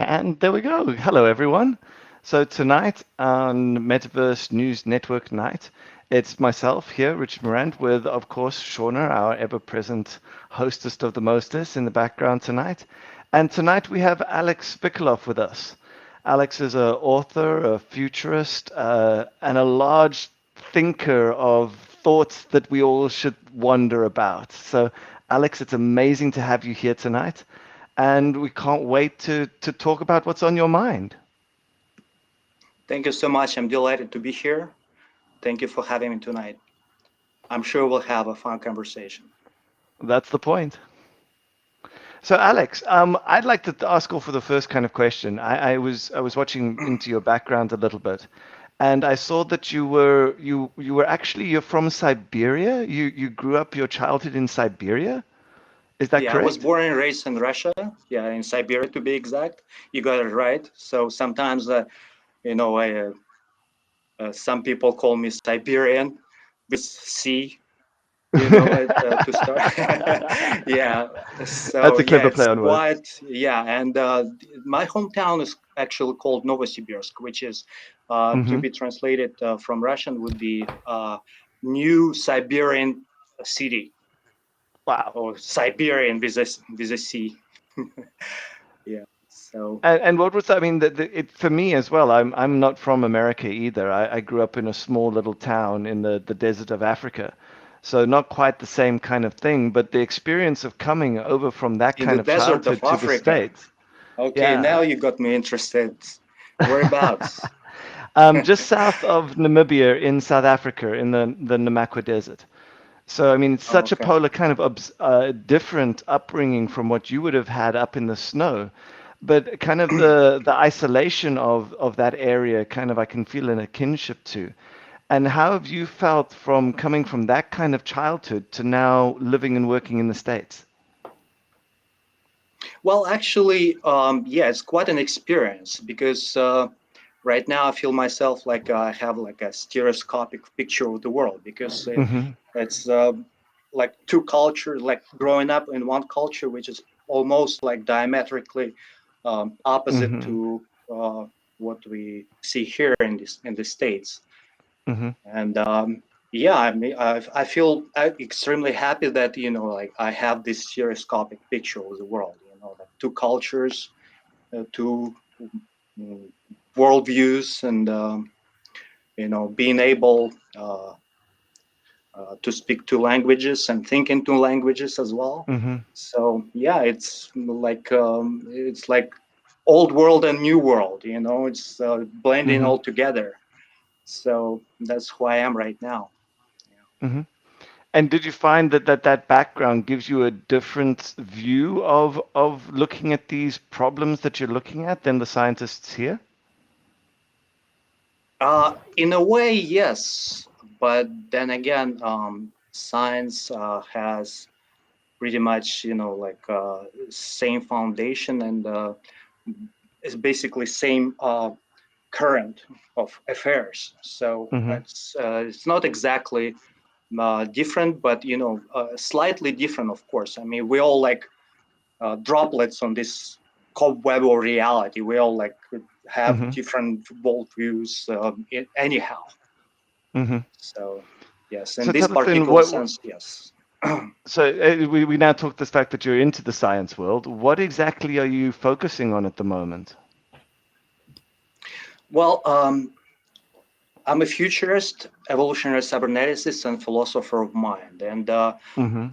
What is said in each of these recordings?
And there we go. Hello, everyone. So tonight on Metaverse News Network night, it's myself here, Richard Morant, with, of course, Shauna, our ever-present hostess of the mostest in the background tonight. And tonight we have Alex Vikoulov with us. Alex is an author, a futurist, and a large thinker of thoughts that we all should wonder about. So, Alex, it's amazing to have you here tonight and we can't wait to talk about what's on your mind. Thank you so much. I'm delighted to be here. Thank you for having me tonight. I'm sure we'll have a fun conversation. That's the point. So, Alex, I'd like to ask off for the first kind of question. I was watching into your background a little bit, and I saw that you're from Siberia. You grew up your childhood in Siberia. Is that Yeah, I was correct? born and raised in Russia. Yeah, in Siberia to be exact. You got it right. So sometimes, you know, some people call me Siberian with C. To start. Yeah. So That's a yeah, clever it's play on words. quite yeah. And my hometown is actually called Novosibirsk, which is to Hmm. be translated from Russian would be New Siberian City Wow. or Siberian with a C. Yeah. So And what was that? I mean, for me as well, I'm not from America either. I grew up in a small little town in the desert of Africa. So not quite the same kind of thing, but the experience of coming over from that in the kind of desert of childhood to the Africa. States. Okay, now Yeah. you got me interested. Whereabouts? Just south of Namibia in South Africa in the Namakwa Desert. So, I mean, it's such a Okay. polar kind of different upbringing from what you would have had up in the snow. But kind of the isolation of that area, kind of I can feel a kinship to. And how have you felt from coming from that kind of childhood to now living and working in the States? Well, actually, yeah, it's quite an experience because right now I feel myself like I have like a stereoscopic picture of the world because Hmm. it's like two cultures, like growing up in one culture, which is almost like diametrically opposite Hmm. to what we see here in the States. Hmm. And yeah, I feel extremely happy that like I have this stereoscopic picture of the world. Like two cultures, two mm, worldviews, and being able to speak two languages and think in two languages as well. Hmm. So yeah, it's like old world and new world. It's blending Hmm. all together. So that's who I am right now. Hmm. And did you find that background gives you a different view of looking at these problems that you're looking at than the scientists here? In a way, yes, but then again, science has pretty much, like same foundation and it's basically same current of affairs. So Hmm. it's not exactly different, but slightly different, of course. I mean, we all like droplets on this cobweb of reality. We all like have Hmm. different worldviews anyhow. Hmm. So yes, in So this tell us then, particular sense, yes. so we now talked this fact that you're into the science world. What exactly are you focusing on at the moment? Well, I'm a futurist, evolutionary cyberneticist, and philosopher of mind. And Hmm.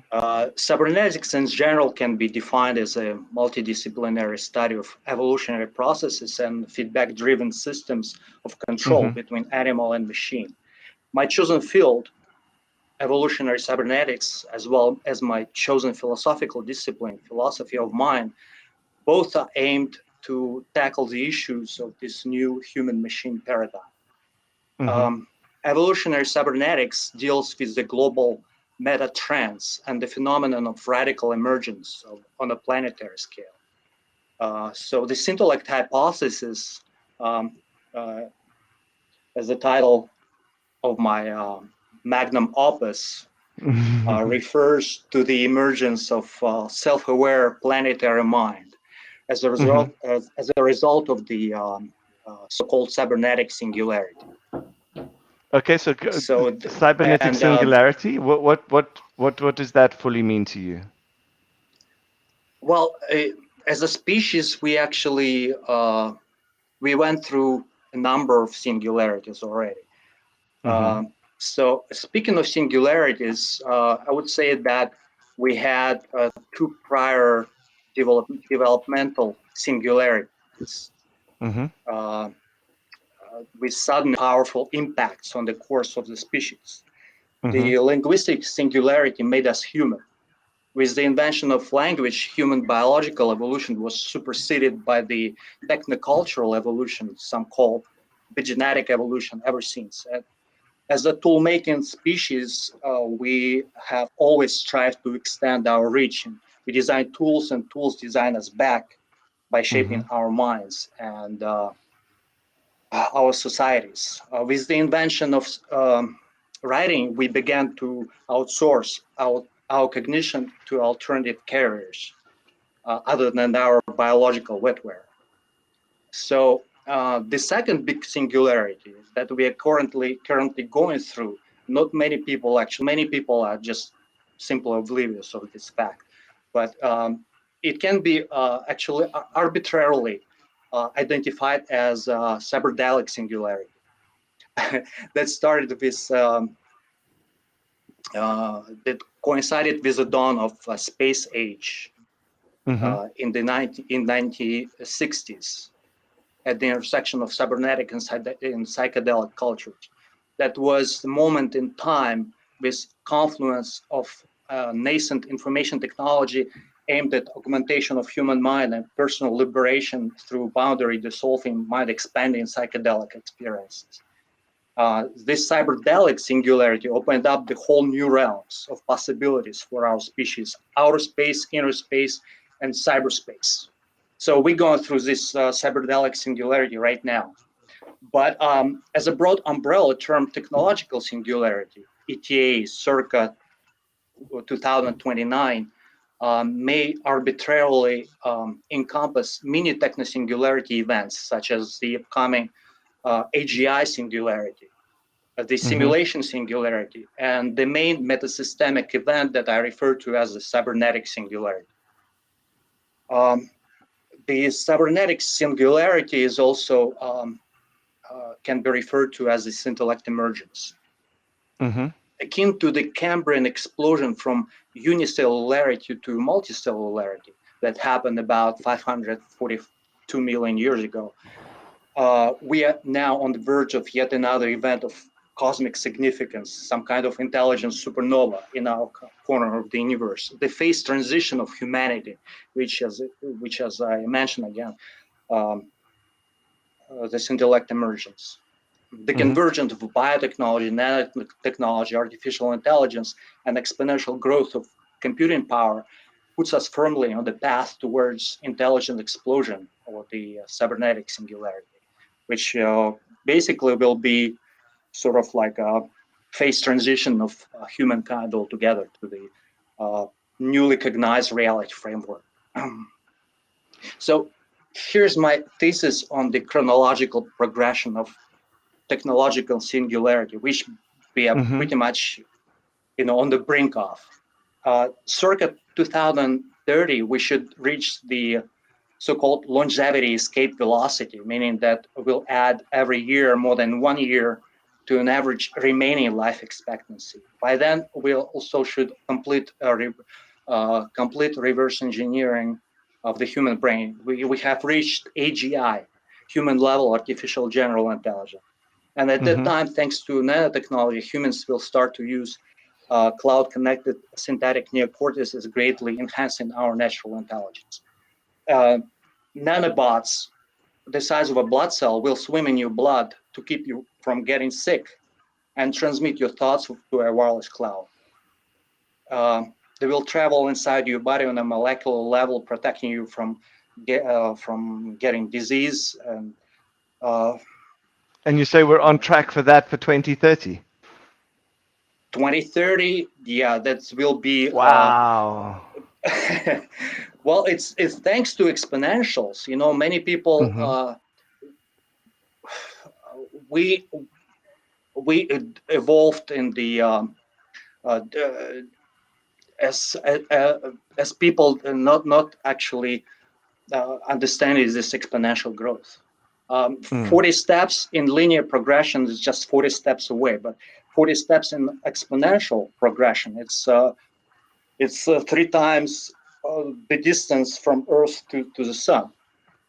cybernetics in general can be defined as a multidisciplinary study of evolutionary processes and feedback-driven systems of control Hmm. between animal and machine. My chosen field, evolutionary cybernetics, as well as my chosen philosophical discipline, philosophy of mind, both are aimed to tackle the issues of this new human machine paradigm. Hmm. Um, evolutionary cybernetics deals with the global meta trends and the phenomenon of radical emergence on a planetary scale. So the intellect hypothesis, um, uh, as the title of my magnum opus, refers to the emergence of self-aware planetary mind as a Mm-hmm. result of the so-called cybernetic singularity. Okay, so So cybernetic and singularity. What does that fully mean to you? well, as a species, we actually we went through a number of singularities already. Mm-hmm. So speaking of singularities, I would say that we had two prior developmental singularities Mm-hmm. uh, with sudden powerful impacts on the course of the species. Mm-hmm. The linguistic singularity made us human. With the invention of language, human biological evolution was superseded by the technocultural evolution, some call the genetic evolution ever since. As a tool-making species, we have always strived to extend our reach. And we design tools, and tools design us back by Mm-hmm. shaping our minds and our societies. With the invention of writing, we began to outsource our cognition to alternative carriers other than our biological wetware. So the second big singularity that we are currently going through, not many people are just simply oblivious of this fact, but it can be actually arbitrarily identified as cyberdelic singularity. That started with that coincided with the dawn of space age Mm-hmm. in the 1960s at the intersection of cybernetic and psychedelic cultures. That was the moment in time with confluence of nascent information technology aimed at augmentation of human mind and personal liberation through boundary dissolving, mind expanding psychedelic experiences. This cyberdelic singularity opened up the whole new realms of possibilities for our species: outer space, inner space, and cyberspace. So we're going through this cyberdelic singularity right now. But as a broad umbrella term, technological singularity, ETA, circa 2029, may arbitrarily encompass many techno singularity events, such as the upcoming AGI singularity, the Mm-hmm. simulation singularity, and the main metasystemic event that I refer to as the cybernetic singularity. Um, the cybernetic singularity is also can be referred to as the intellect emergence, Mm-hmm. akin to the Cambrian explosion from unicellularity to multicellularity that happened about 542 million years ago. We are now on the verge of yet another event of cosmic significance, some kind of intelligent supernova in our corner of the universe. The phase transition of humanity, which as I mentioned again, um, this intellect emergence. The Mm-hmm. convergence of biotechnology, nanotechnology, artificial intelligence, and exponential growth of computing power puts us firmly on the path towards intelligent explosion, or the cybernetic singularity, which basically will be sort of like a phase transition of humankind altogether to the uh, newly cognized reality framework. So here's my thesis on the chronological progression of technological singularity, which we are Mm-hmm. pretty much on the brink of. Circa 2030, we should reach the so-called longevity escape velocity, meaning that we'll add every year more than 1 year to an average remaining life expectancy. By then, we'll also should complete reverse engineering of the human brain. We have reached AGI, human level artificial general intelligence. And at that Mm-hmm. time, thanks to nanotechnology, humans will start to use cloud-connected synthetic neocortexes, greatly enhancing our natural intelligence. Uh, Nanobots, the size of a blood cell, will swim in your blood to keep you from getting sick and transmit your thoughts to a wireless cloud. Uh, they will travel inside your body on a molecular level, protecting you from getting disease and uh, And you say we're on track for that for 2030? 2030. Yeah, that will be Wow. Well, it's thanks to exponentials. Many people Mm-hmm. we we evolved in the uh, as as people not actually understand is this exponential growth. 40 steps in linear progression is just 40 steps away, but 40 steps in exponential progression, it's three times the distance from Earth to the sun.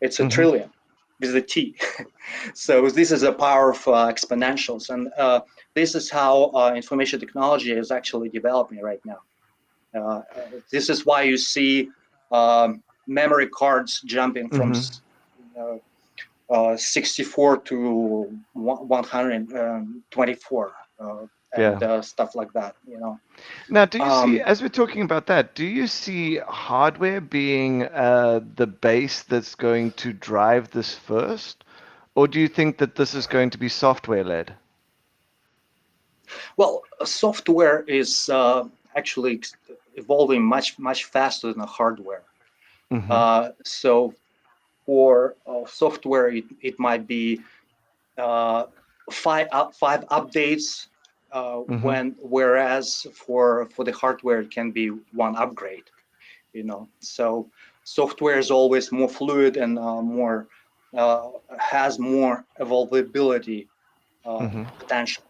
It's a Mm-hmm. trillion with a T. So this is the power of exponentials, and this is how information technology is actually developing right now. This is why you see memory cards jumping from Mm-hmm. 64 to 124 and Yeah. stuff like that. Now, do you see, Um, as we're talking about that, do you see hardware being the base that's going to drive this first? Or do you think that this is going to be software led? well, software is actually evolving much faster than hardware. Mm-hmm. So for software, it might be uh, five updates, Mm-hmm. whereas for the hardware it can be one upgrade. So software is always more fluid and more uh, has more evolvability Mm-hmm. potential.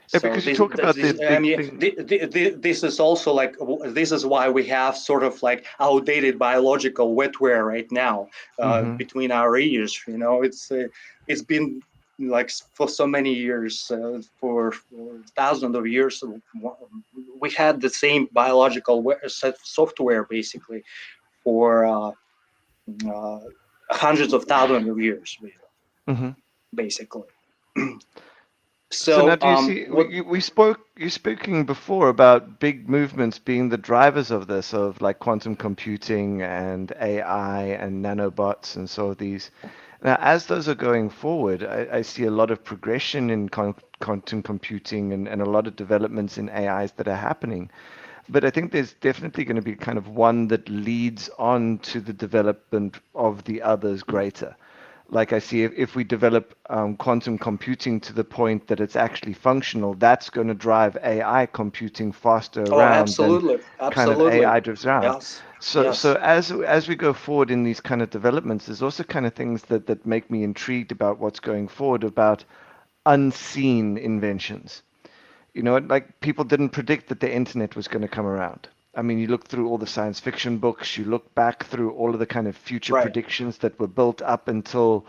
Yeah, So because you talk about the I big mean, thing. this is also like this is why we have sort of like outdated biological wetware right now Mm-hmm. between our ears. It's been like for so many years, for thousands of years. We had the same biological software basically for uh, hundreds of thousands of years, Mm-hmm. basically. So now, So do you see? what We spoke. You speaking before about big movements being the drivers of this, of like quantum computing and AI and nanobots and so these. Now, as those are going forward, I see a lot of progression in quantum computing and a lot of developments in AIs that are happening. But I think there's definitely going to be kind of one that leads on to the development of the others greater. Like I see, if we develop quantum computing to the point that it's actually functional, that's going to drive AI computing faster Oh, around than absolutely, kind of absolutely. AI drives around. Yes, So yes, as we go forward in these kind of developments, there's also kind of things that make me intrigued about what's going forward about unseen inventions. Like people didn't predict that the internet was going to come around. I mean, you look through all the science fiction books, you look back through all of the kind of future right. predictions that were built up until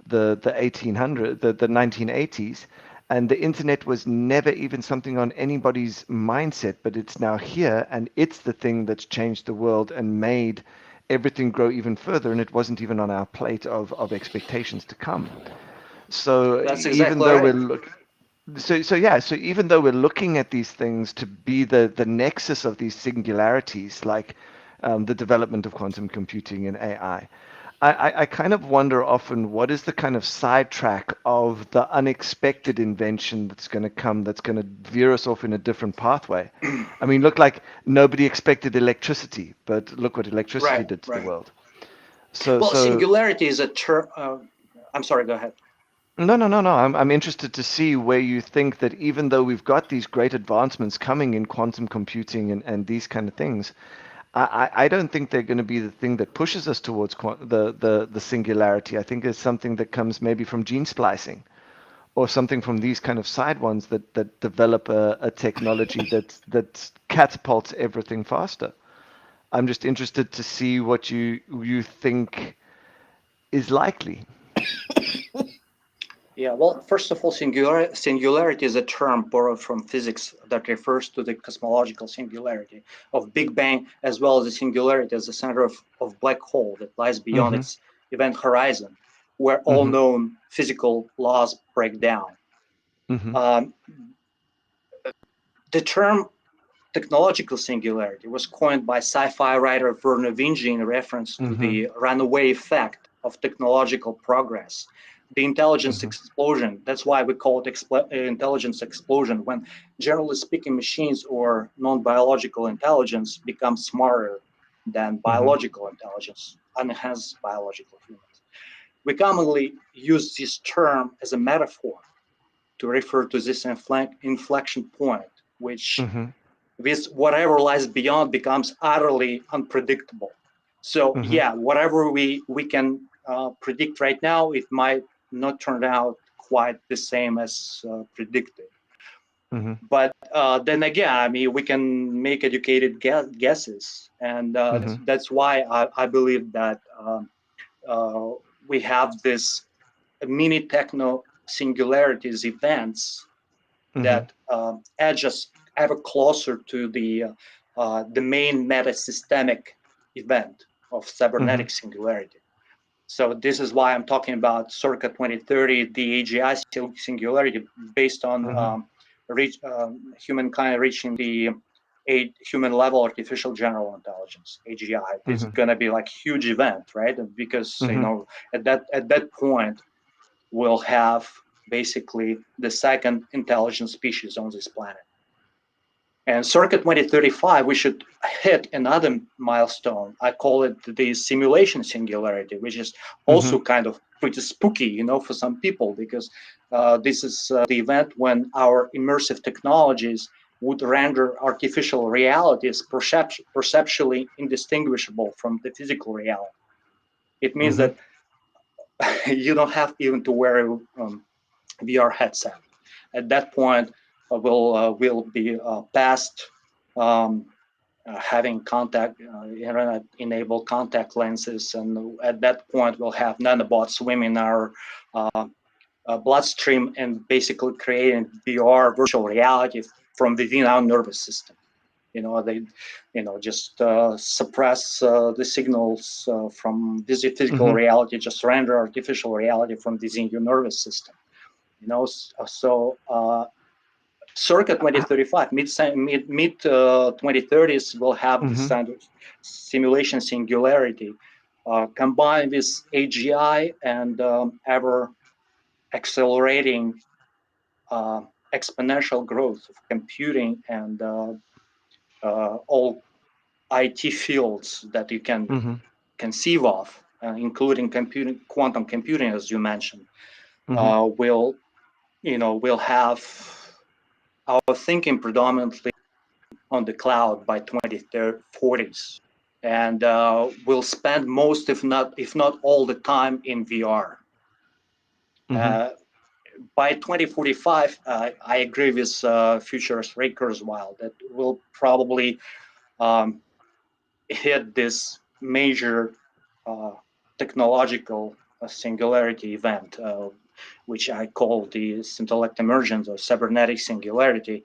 the 1800 the 1980s, and the internet was never even something on anybody's mindset, but it's now here, and it's the thing that's changed the world and made everything grow even further, and it wasn't even on our plate of expectations to come. So That's even exactly though right. we're look, so even though we're looking at these things to be the nexus of these singularities, like the development of quantum computing and AI, I kind of wonder often what is the kind of sidetrack of the unexpected invention that's going to come that's going to veer us off in a different pathway. I mean, look, like nobody expected electricity, but look what electricity Right, did to the right. world. So Well, so singularity is a term. I'm sorry. Go ahead. No, no, no, no. I'm interested to see where you think that even though we've got these great advancements coming in quantum computing and these kind of things, I don't think they're going to be the thing that pushes us towards the singularity. I think it's something that comes maybe from gene splicing or something from these kind of side ones that develop a technology that catapults everything faster. I'm just interested to see what you think is likely. Yeah. Well, first of all, singularity is a term borrowed from physics that refers to the cosmological singularity of Big Bang, as well as the singularity as the center of black hole that lies beyond Mm-hmm. its event horizon, where all Mm-hmm. known physical laws break down. Mm-hmm. Um, the term technological singularity was coined by sci-fi writer Vernor Vinge in reference to Mm-hmm. the runaway effect of technological progress, the intelligence Mm-hmm. explosion. That's why we call it intelligence explosion, when generally speaking, machines or non-biological intelligence become smarter. than biological intelligence, enhanced biological humans. We commonly use this term as a metaphor to refer to this inflection point, which with whatever lies beyond becomes utterly unpredictable. So yeah, whatever we can predict right now, it might not turn out quite the same as predicted. But then again, I mean, we can make educated guesses, and that's why I believe that we have this mini techno singularities events that edge us ever closer to the main metasystemic event of cybernetic singularity. So this is why I'm talking about circa 2030, the AGI singularity, based on humankind reaching the human level artificial general intelligence, AGI. This is going to be like huge event, right? Because you know, at that point, we'll have basically the second intelligent species on this planet. And circa 2035, we should hit another milestone. I call it the simulation singularity, which is also kind of pretty spooky, you know, for some people, because this is the event when our immersive technologies would render artificial realities perceptually indistinguishable from the physical reality. It means that you don't have even to wear a VR headset. At that point, we'll be past having internet-enabled contact lenses, and at that point, we'll have nanobots swimming our bloodstream and basically creating VR virtual reality from within our nervous system. You know, they, you know, just suppress the signals from this physical reality, just render artificial reality from within your nervous system. You know, so circa 2035, mid 2030s, we'll have this kind of simulation singularity combined with AGI and ever accelerating exponential growth of computing and all IT fields that you can conceive of, including computing, quantum computing, as you mentioned, will we'll have our thinking predominantly on the cloud by 2040s, and we'll spend most, if not all, the time in VR. By 2045, I agree with Futurist Ray Kurzweil that we'll probably hit this major technological singularity event, which I call the intellect emergence or cybernetic singularity,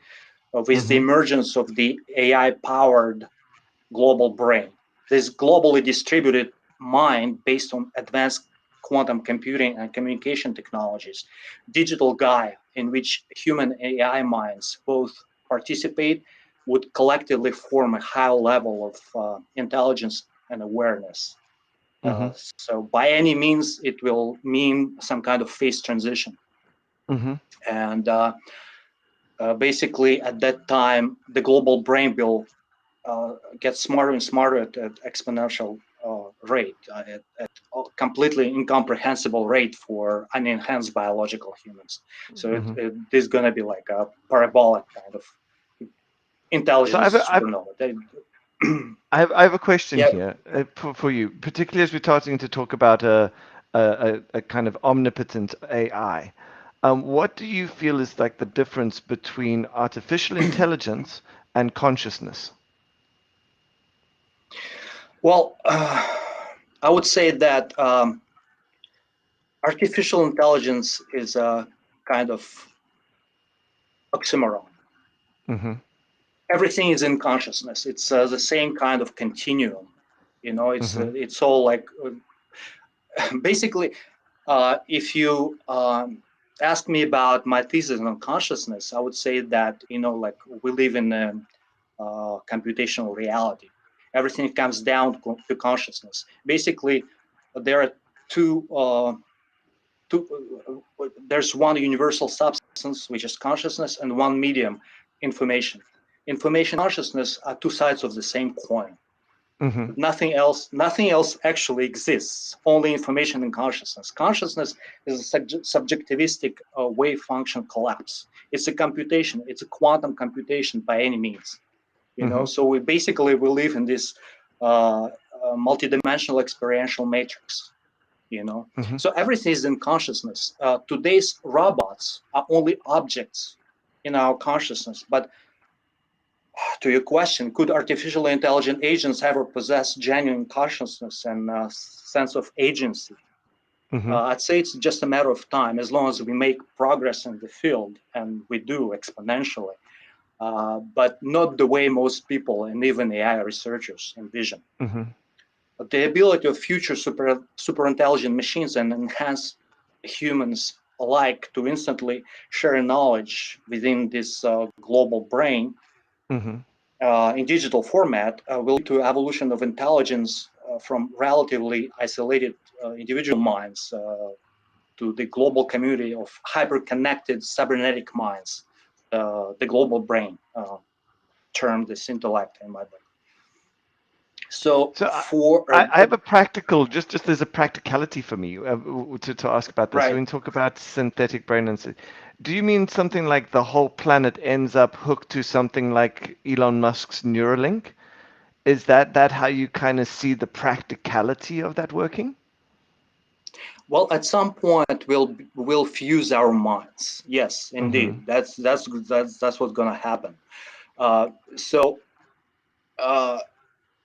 with the emergence of the AI-powered global brain. This globally distributed mind based on advanced quantum computing and communication technologies, digital Gaia, in which human AI minds both participate, would collectively form a high level of intelligence and awareness. So by any means, it will mean some kind of phase transition. And basically, at that time, the global brain will get smarter and smarter at exponential rate, at completely incomprehensible rate for unenhanced biological humans. So it is going to be like a parabolic kind of intelligence supernova. I have a question here for you, particularly as we're starting to talk about a kind of omnipotent AI. What do you feel is like the difference between artificial intelligence and consciousness? Well, I would say that artificial intelligence is a kind of oxymoron. Everything is in consciousness. It's the same kind of continuum. You know, it's all like basically. If you ask me about my thesis on consciousness, I would say that like we live in a computational reality. Everything comes down to consciousness. Basically, there are there's one universal substance, which is consciousness, and one medium, information. Information and consciousness are two sides of the same coin. Mm-hmm. Nothing else actually exists. Only information and consciousness. Consciousness is a subjectivistic wave function collapse. It's a computation. It's a quantum computation by any means. Mm-hmm. So we live in this multidimensional experiential matrix. Mm-hmm. So everything is in consciousness. Today's robots are only objects in our consciousness, but to your question, could artificially intelligent agents ever possess genuine consciousness and sense of agency? Mm-hmm. I'd say it's just a matter of time, as long as we make progress in the field, and we do exponentially, but not the way most people and even AI researchers envision. Mm-hmm. The ability of future super intelligent machines and enhance humans alike to instantly share knowledge within this global brain Mm-hmm. in digital format will lead to evolution of intelligence from relatively isolated individual minds to the global community of hyper-connected cybernetic minds, the global brain, termed this intellect in my book. So So for I have a practical, just as a practicality for me to ask about this. right. When you talk about synthetic brain, do you mean something like the whole planet ends up hooked to something like Elon Musk's Neuralink? Is that how you kind of see the practicality of that working? Well, at some point we'll fuse our minds. Yes, Mm-hmm. indeed. That's what's going to happen. So uh,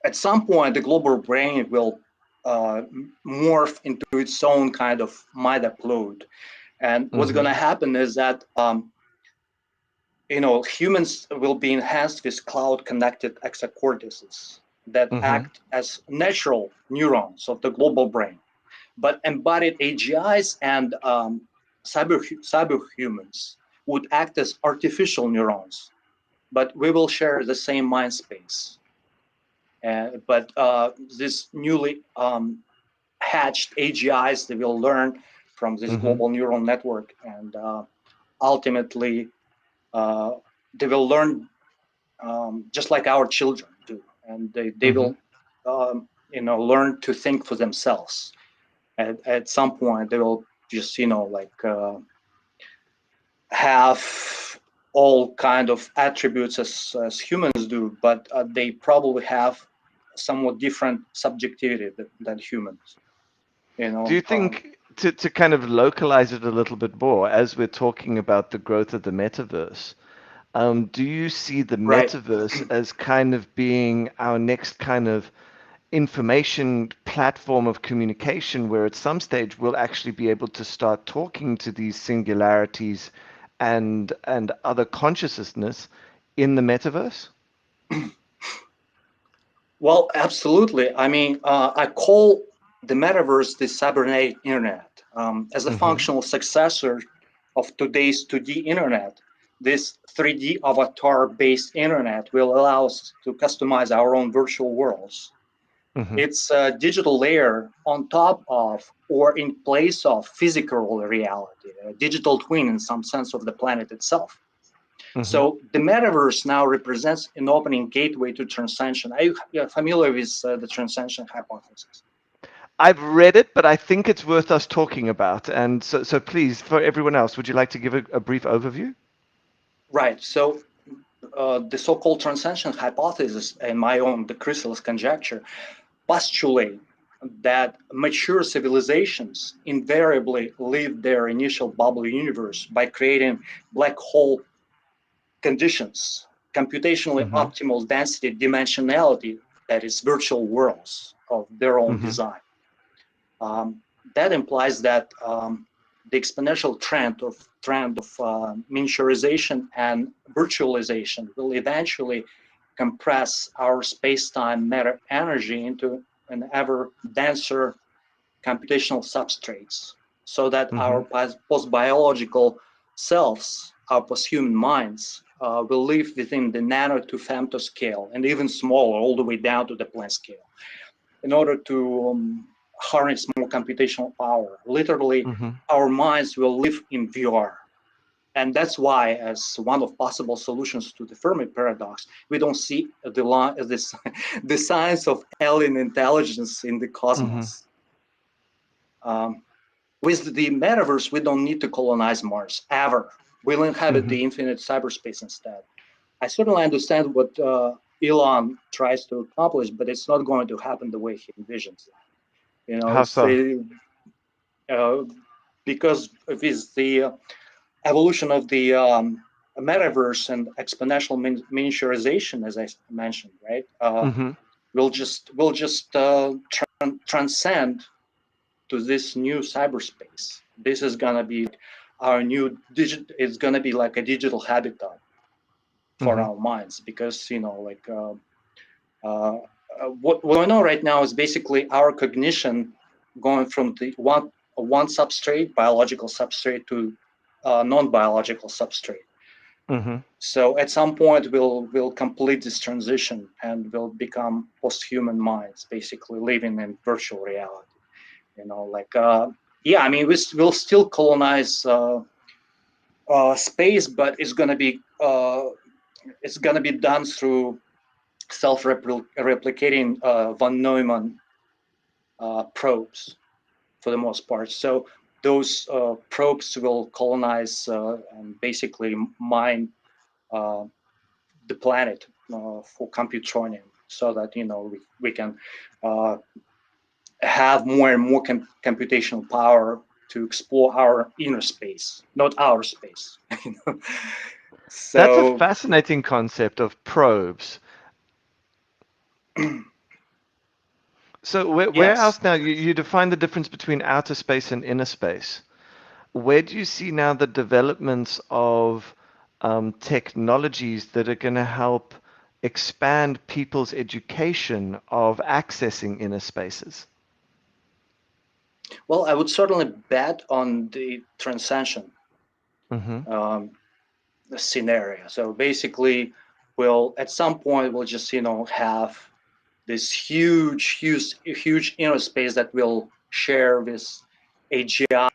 at some point, the global brain will uh, morph into its own kind of mind upload. And what's going Mm-hmm. to happen is that humans will be enhanced with cloud-connected exacortices that Mm-hmm. act as natural neurons of the global brain. But embodied AGIs and cyberhumans would act as artificial neurons, but we will share the same mind space. But this newly hatched AGIs, they will learn from this Mm-hmm. global neural network, and ultimately uh, they will learn just like our children do, and they Mm-hmm. will learn to think for themselves. At some point, they will just have all kind of attributes as humans do, but they probably have somewhat different subjectivity than humans. You Do you know, think to kind of localize it a little bit more as we're talking about the growth of the metaverse? Do you see the right? metaverse as kind of being our next kind of information platform of communication where at some stage we'll actually be able to start talking to these singularities and other consciousness in the metaverse? Well, absolutely. I mean, I call the metaverse the cybernetic internet as a Mm-hmm. functional successor of today's 2D internet. This 3D avatar-based internet will allow us to customize our own virtual worlds. Mm-hmm. It's a digital layer on top of or in place of physical reality, a digital twin in some sense of the planet itself. Mm-hmm. So the metaverse now represents an opening gateway to transcension. Are you familiar with the transcension hypothesis? I've read it, but I think it's worth us talking about. And so please, for everyone else, would you like to give a brief overview? Right. So the so-called transcension hypothesis, and my own the chrysalis conjecture, postulate that mature civilizations invariably leave their initial bubble universe by creating black hole conditions, computationally Mm-hmm. optimal density dimensionality, that is virtual worlds of their own Mm-hmm. design. Um, that implies that the exponential trend of miniaturization and virtualization will eventually compress our space-time matter energy into an ever denser computational substrates, so that Mm-hmm. our post-biological selves, our post-human minds, will live within the nano to femto scale and even smaller, all the way down to the plant scale, in order to harness more computational power. Literally, Mm-hmm. our minds will live in VR. And that's why, as one of possible solutions to the Fermi paradox, we don't see the signs of alien intelligence in the cosmos. With the metaverse, we don't need to colonize Mars ever. We'll inhabit the infinite cyberspace instead. I certainly understand what Elon tries to accomplish, but it's not going to happen the way he envisions that. You know, How it's so? because with the evolution of the metaverse and exponential miniaturization, as I mentioned, right? We'll just transcend to this new cyberspace. This is gonna be our new digital. It's gonna be like a digital habitat for our minds, because what we know right now is basically our cognition going from the one substrate, biological substrate, to non-biological substrate. So at some point we'll complete this transition and we'll become post-human minds, basically living in virtual reality. Yeah, I mean, we'll still colonize space, but it's gonna be done through self-replicating von Neumann probes for the most part. So those probes will colonize and basically mine the planet for computronium, so that we can have more and more computational power to explore our inner space, not outer space. That's a So fascinating concept of probes. So where yes. else now you define the difference between outer space and inner space? Where do you see now the developments of technologies that are going to help expand people's education of accessing inner spaces? Well, I would certainly bet on the transcension um, scenario. So basically, at some point we'll just have this huge inner space that we'll share with AGIs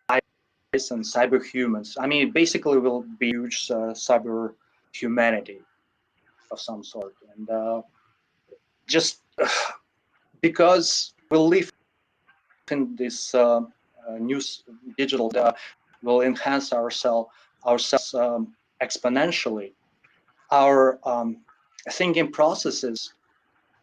and cyber humans. I mean, basically, will be huge cyber humanity of some sort, and just because we'll live in this new digital, will enhance ourselves exponentially. Our thinking processes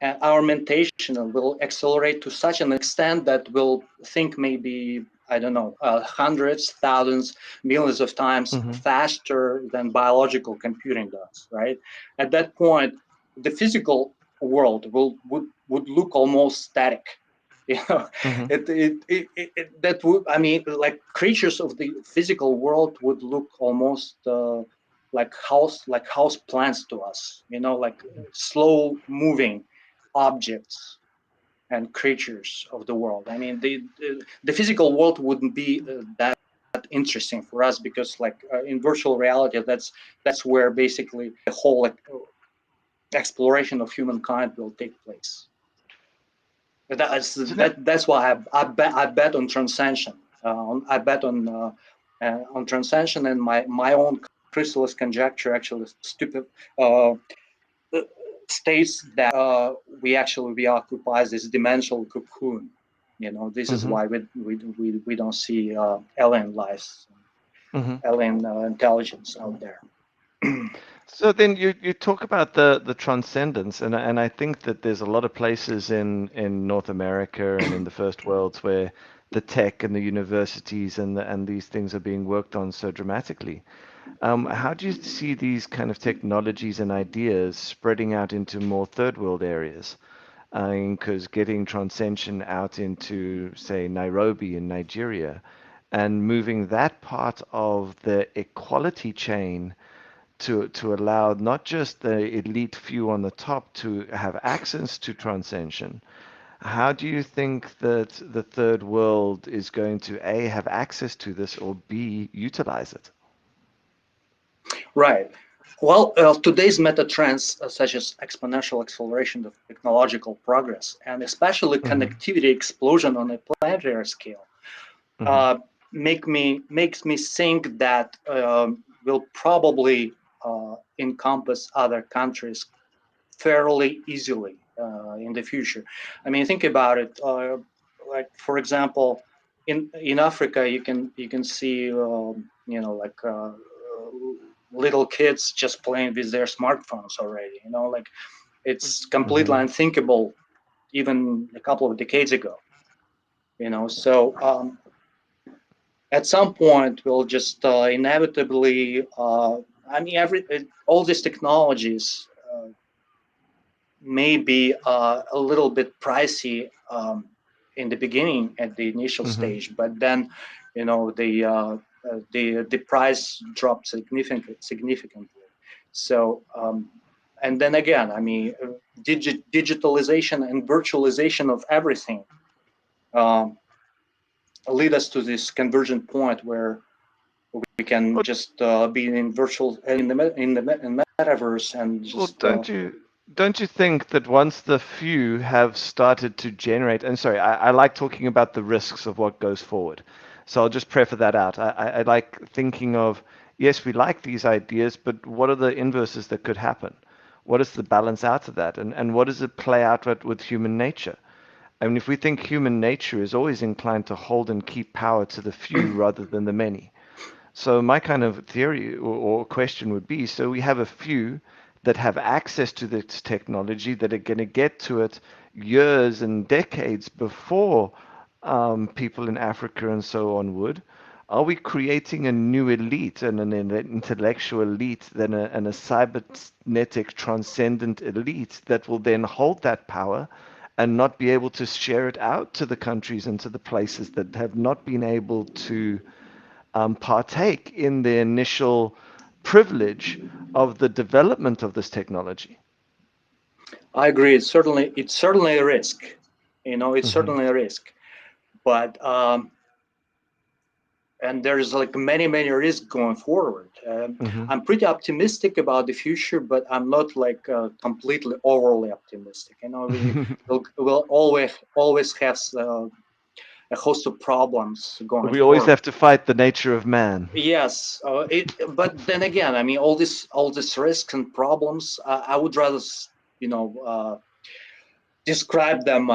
and our mentation will accelerate to such an extent that we'll think maybe, I don't know, hundreds, thousands, millions of times faster than biological computing does, right? At that point, the physical world would look almost static. You know, that would, I mean, like creatures of the physical world would look almost like house plants to us. Like slow moving objects and creatures of the world. I mean, the physical world wouldn't be that interesting for us, because in virtual reality, that's where basically the whole exploration of humankind will take place. That's why I bet on transcension. I bet on transcension, and my own chrysalis conjecture actually states that we occupy this dimensional cocoon. This is why we don't see alien lives, alien intelligence out there. So then you talk about the transcendence, and I think that there's a lot of places in North America and in the first worlds where the tech and the universities and these things are being worked on so dramatically. How do you see these kind of technologies and ideas spreading out into more third world areas? Because getting transcension out into, say, Nairobi in Nigeria and moving that part of the equality chain to allow not just the elite few on the top to have access to transcension. How do you think that the third world is going to A, have access to this, or B, utilize it? Right. Well, today's meta trends, such as exponential acceleration of technological progress and especially connectivity explosion on a planetary scale, makes me think that will probably encompass other countries fairly easily in the future. I mean, think about it. Like for example, in Africa, you can see like little kids just playing with their smartphones already. Like it's completely Hmm. unthinkable even a couple of decades ago. So at some point we'll just inevitably. I mean, all these technologies may be a little bit pricey in the beginning at the initial Hmm. stage, but then the price dropped significantly. So and then again, I mean, digitalization and virtualization of everything um, lead us to this convergent point where we can Well, just be in virtual in metaverse and well, just don't you think that once the few have started to generate, and sorry, I like talking about the risks of what goes forward. So I'll just preface that out. I like thinking of, yes, we like these ideas, but what are the inverses that could happen? What is the balance out of that? And what does it play out with human nature? I mean, if we think human nature is always inclined to hold and keep power to the few rather than the many. So my kind of theory or question would be, so we have a few that have access to this technology that are going to get to it years and decades before people in Africa and so on would. Are we creating a new elite and an intellectual elite, then and a cybernetic transcendent elite that will then hold that power and not be able to share it out to the countries and to the places that have not been able to partake in the initial privilege of the development of this technology? I agree. It's certainly a risk. It's Hmm. certainly a risk. But and there's like many risks going forward. Hmm. I'm pretty optimistic about the future, but I'm not like completely overly optimistic. We'll always have a host of problems going We always forward. have to fight the nature of man. Yes, but then again, I mean, all this risks and problems. I would rather, describe them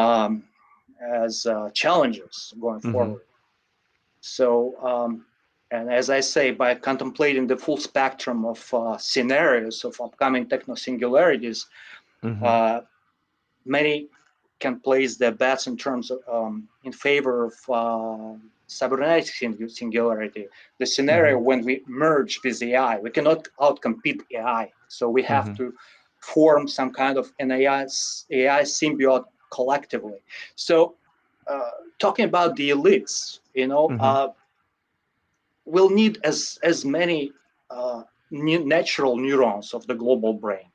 as challenges going Hmm. forward. So, and as I say, by contemplating the full spectrum of scenarios of upcoming techno singularities, Hmm. uh, many can place their bets in terms of in favor of cybernetic singularity. The scenario Hmm. when we merge with AI, we cannot outcompete AI, so we have Hmm. to form some kind of an AI symbiote collectively. So, uh, talking about the elites, Hmm. we'll need as many natural neurons of the global brain.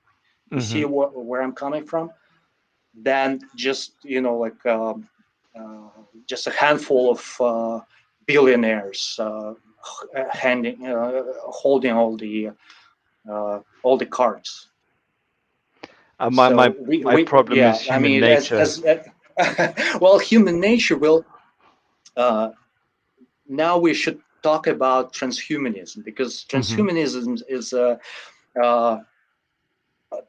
You see Hmm. where I'm coming from? Than just like just a handful of billionaires handing holding all the cards. My So my we problem yeah, is I human mean, nature. as well, human nature will. Uh, Now we should talk about transhumanism, because Hmm. transhumanism is uh,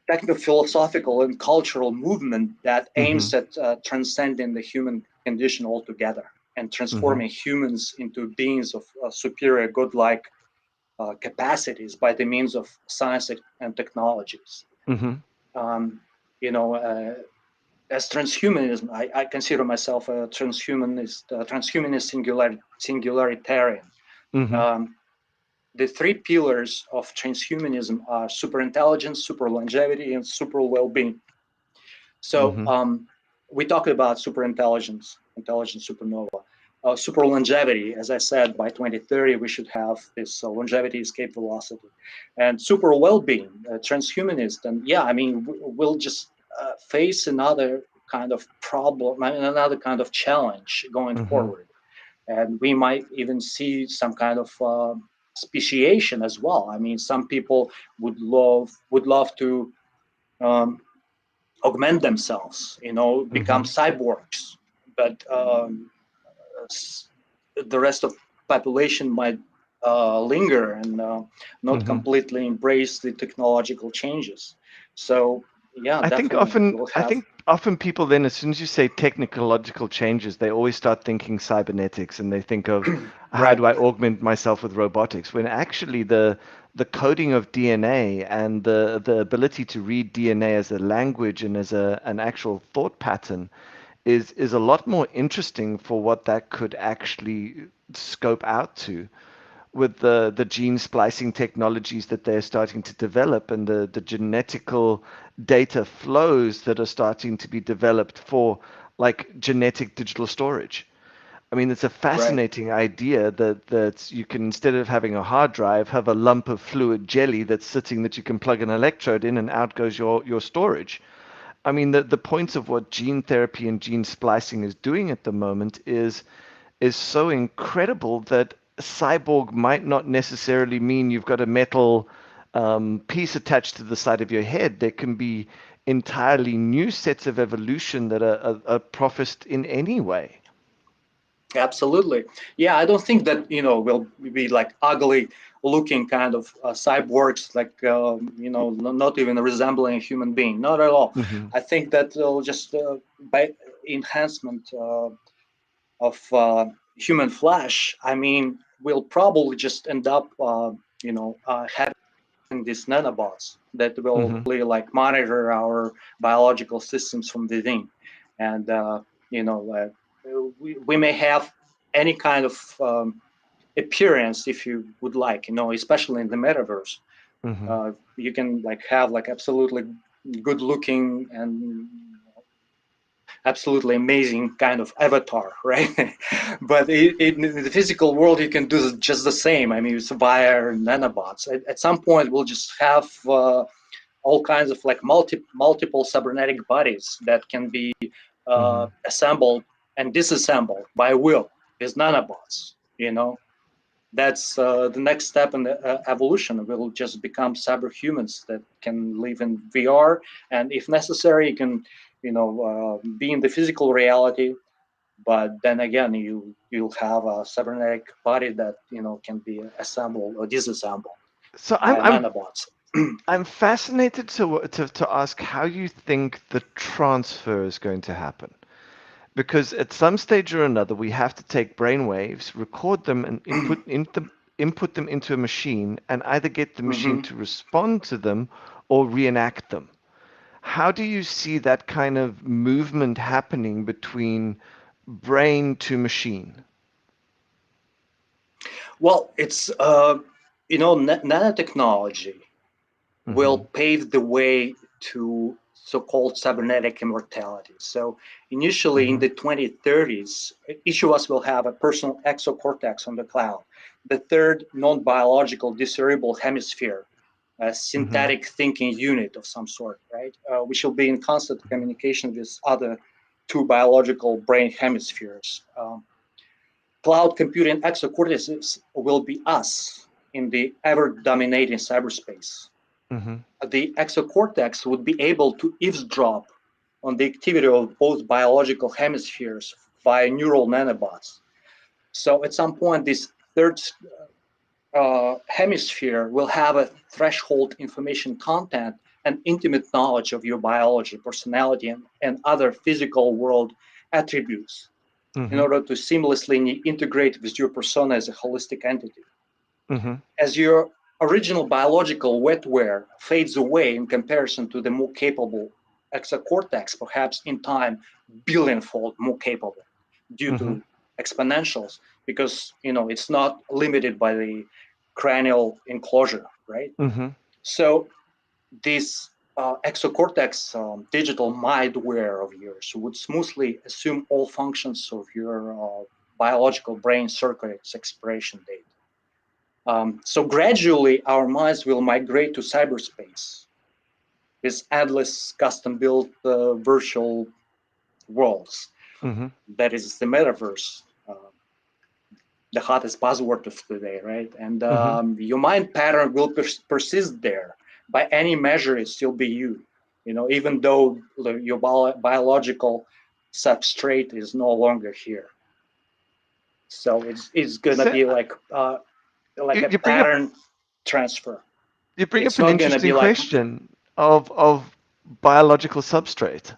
techno-philosophical and cultural movement that Hmm. aims at transcending the human condition altogether and Hmm. transforming humans into beings of superior godlike capacities by the means of science and technologies. Hmm. Um, you know, as transhumanism, I consider myself a transhumanist singularitarian. Hmm. Um, the three pillars of transhumanism are superintelligence, super longevity, and super well-being. So Hmm. we talked about superintelligence, intelligence supernova, super longevity. As I said, by 2030 we should have this longevity escape velocity, and super well-being, transhumanist. And yeah, I mean, we'll just face another kind of problem, another kind of challenge going Hmm. forward, and we might even see some kind of speciation as well. I mean, some people would love to um, augment themselves, become Hmm. cyborgs, but the rest of population might linger and not Hmm. completely embrace the technological changes. So yeah, I think definitely often, we'll I have. think often people then, as soon as you say technological changes, they always start thinking cybernetics, and they think of how Right, do I augment myself with robotics? When actually the coding of DNA and the ability to read DNA as a language and as an actual thought pattern is a lot more interesting for what that could actually scope out to with the gene splicing technologies that they're starting to develop and the genetical data flows that are starting to be developed for like genetic digital storage. I mean, it's a right. fascinating idea that you can, instead of having a hard drive, have a lump of fluid jelly that's sitting that you can plug an electrode in and out goes your storage. I mean, the points of what gene therapy and gene splicing is doing at the moment is so incredible that cyborg might not necessarily mean you've got a metal piece attached to the side of your head. There can be entirely new sets of evolution that are professed in any way. Absolutely. Yeah, I don't think that, will be like ugly looking kind of cyborgs, like, not even resembling a human being. Not at all. Hmm. I think that they'll just by enhancement of human flesh, I mean, we'll probably just end up, having these nanobots that will Hmm. really like monitor our biological systems from within, and we may have any kind of appearance if you would like, especially in the metaverse. Hmm. You can like have like absolutely good looking and absolutely amazing kind of avatar, right? But in the physical world, you can do just the same. I mean, it's via nanobots. At some point, we'll just have all kinds of like multiple cybernetic bodies that can be Hmm. assembled and disassembled by will with nanobots. That's the next step in the evolution. We'll just become cyberhumans that can live in VR, and if necessary, you can, be in the physical reality. But then again, you'll have a cybernetic body that can be assembled or disassembled So I'm via I'm nanobots. I'm fascinated to ask how you think the transfer is going to happen. Because at some stage or another, we have to take brain waves, record them, and input them into a machine, and either get the machine Hmm. to respond to them or reenact them. How do you see that kind of movement happening between brain to machine? Well, it's nanotechnology will Hmm. pave the way to so-called cybernetic immortality. So initially in Hmm. the 2030s, each of us will have a personal exocortex on the cloud, the third non-biological discernible hemisphere, a Hmm. synthetic thinking unit of some sort, right? We shall be in constant communication with other two biological brain hemispheres. Cloud computing exocortices will be us in the ever dominating cyberspace. Hmm. The exocortex would be able to eavesdrop on the activity of both biological hemispheres via neural nanobots. So at some point, this third hemisphere will have a threshold information content and intimate knowledge of your biology, personality, and other physical world attributes in Hmm. order to seamlessly integrate with your persona as a holistic entity. Hmm. As your original biological wetware fades away in comparison to the more capable exocortex, perhaps in time billionfold more capable due Hmm. to exponentials, because it's not limited by the cranial enclosure, right? Hmm. So this exocortex digital mindware of yours would smoothly assume all functions of your biological brain circuit's expiration date. So gradually, our minds will migrate to cyberspace, with endless custom-built virtual worlds. Hmm. That is the metaverse, the hottest buzzword of today, right? And Hmm. your mind pattern will persist there. By any measure, it still be you. Even though your biological substrate is no longer here. So it's gonna So be like a you bring up pattern transfer. you bring up It's an not gonna be interesting like question of biological substrate.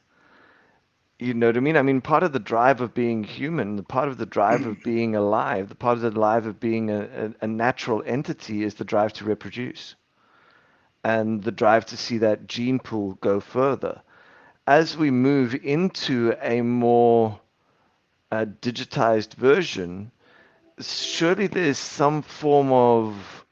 You know what I mean? I mean, part of the drive of being human, the part of the drive of being alive, the part of the drive of being a natural entity is the drive to reproduce and the drive to see that gene pool go further. As we move into a more digitized version, surely there's some form of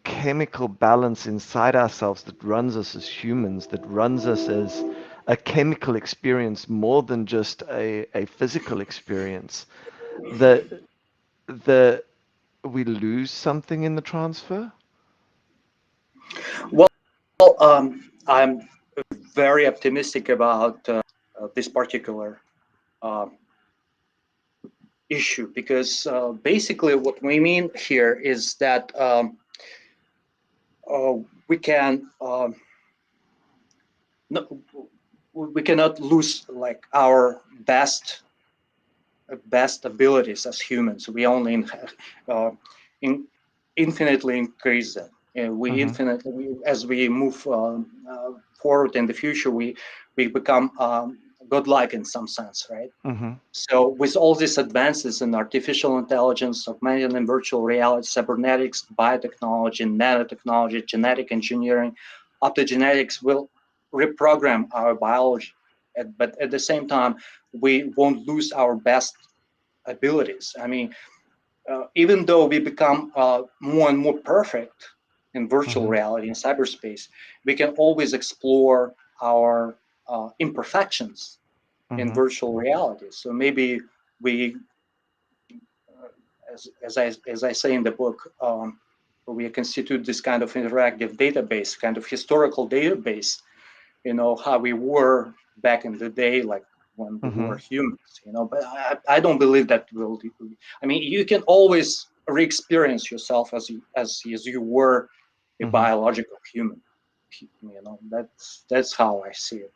chemical balance inside ourselves that runs us as humans, that runs us as a chemical experience more than just a physical experience. The the we lose something in the transfer. well. I'm very optimistic about this particular um, issue because basically what we mean here is that uh, we can no, we cannot lose like our best abilities as humans. We only uh, in, infinitely increase them. And Mm-hmm. as we move forward in the future, we become godlike in some sense, right? Mm-hmm. So with all these advances in artificial intelligence, augmented and virtual reality, cybernetics, biotechnology, nanotechnology, genetic engineering, optogenetics will reprogram our biology. But at the same time, we won't lose our best abilities. I mean, even though we become more and more perfect in virtual Mm-hmm. reality in cyberspace, we can always explore our imperfections in Mm-hmm. virtual reality. So maybe we, as I say in the book, we constitute this kind of interactive database, kind of historical database. How we were back in the day, like when we Mm-hmm. were humans. But I don't believe that will. I mean, you can always re-experience yourself as you were a Mm-hmm. biological human. That's how I see it.